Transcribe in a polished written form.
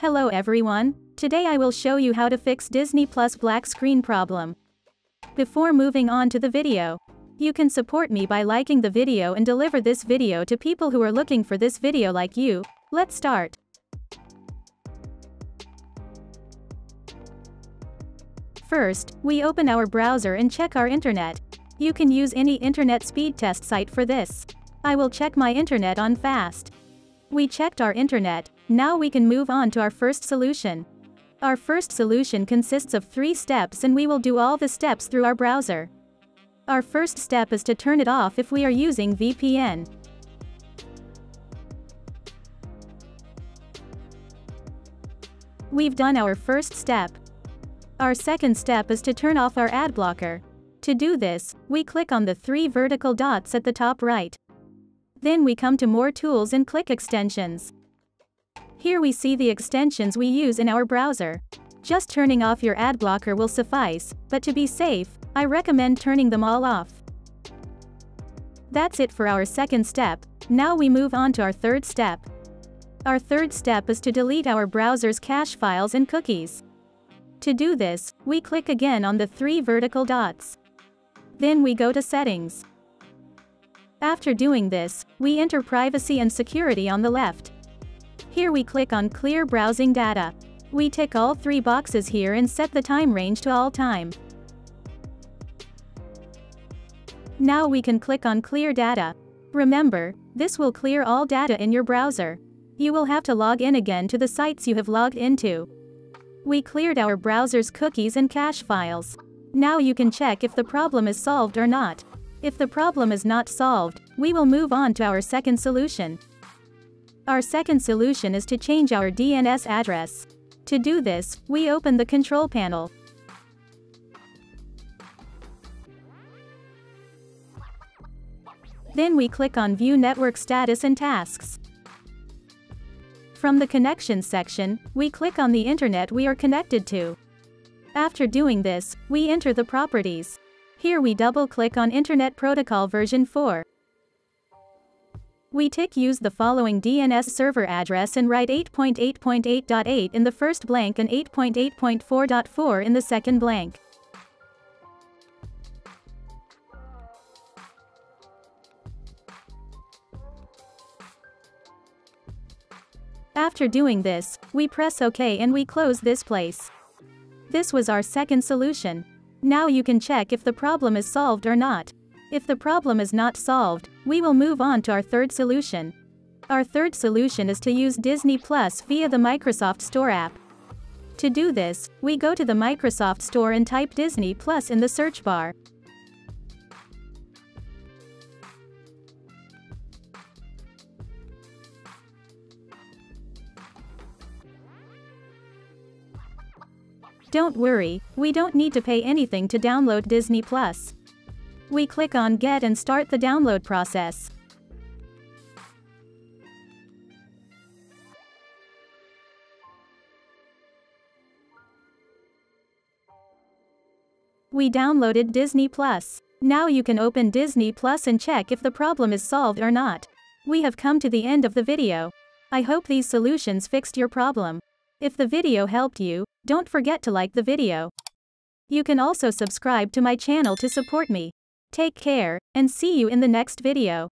Hello everyone, today I will show you how to fix Disney Plus black screen problem. Before moving on to the video, you can support me by liking the video and deliver this video to people who are looking for this video like you. Let's start. First, we open our browser and check our internet. You can use any internet speed test site for this. I will check my internet on fast. We checked our internet, now we can move on to our first solution. Our first solution consists of 3 steps and we will do all the steps through our browser. Our first step is to turn it off if we are using VPN. We've done our first step. Our second step is to turn off our ad blocker. To do this, we click on the 3 vertical dots at the top right. Then we come to More Tools and click Extensions. Here we see the extensions we use in our browser. Just turning off your ad blocker will suffice, but to be safe, I recommend turning them all off. That's it for our second step. Now we move on to our third step. Our third step is to delete our browser's cache files and cookies. To do this, we click again on the 3 vertical dots. Then we go to Settings. After doing this, we enter Privacy and Security on the left. Here we click on Clear Browsing Data. We tick all 3 boxes here and set the time range to all time. Now we can click on Clear Data. Remember, this will clear all data in your browser. You will have to log in again to the sites you have logged into. We cleared our browser's cookies and cache files. Now you can check if the problem is solved or not. If the problem is not solved, we will move on to our second solution. Our second solution is to change our DNS address. To do this, we open the control panel. Then we click on View Network Status and Tasks. From the Connections section, we click on the internet we are connected to. After doing this, we enter the properties. Here we double-click on Internet Protocol version 4. We tick Use the following DNS server address and write 8.8.8.8 in the first blank and 8.8.4.4 in the second blank. After doing this, we press OK and we close this place. This was our second solution. Now you can check if the problem is solved or not. If the problem is not solved, we will move on to our third solution. Our third solution is to use Disney Plus via the Microsoft Store app. To do this, we go to the Microsoft Store and type Disney Plus in the search bar. Don't worry, we don't need to pay anything to download Disney Plus. We click on Get and start the download process. We downloaded Disney Plus. Now you can open Disney Plus and check if the problem is solved or not. We have come to the end of the video. I hope these solutions fixed your problem. If the video helped you, don't forget to like the video. You can also subscribe to my channel to support me. Take care, and see you in the next video.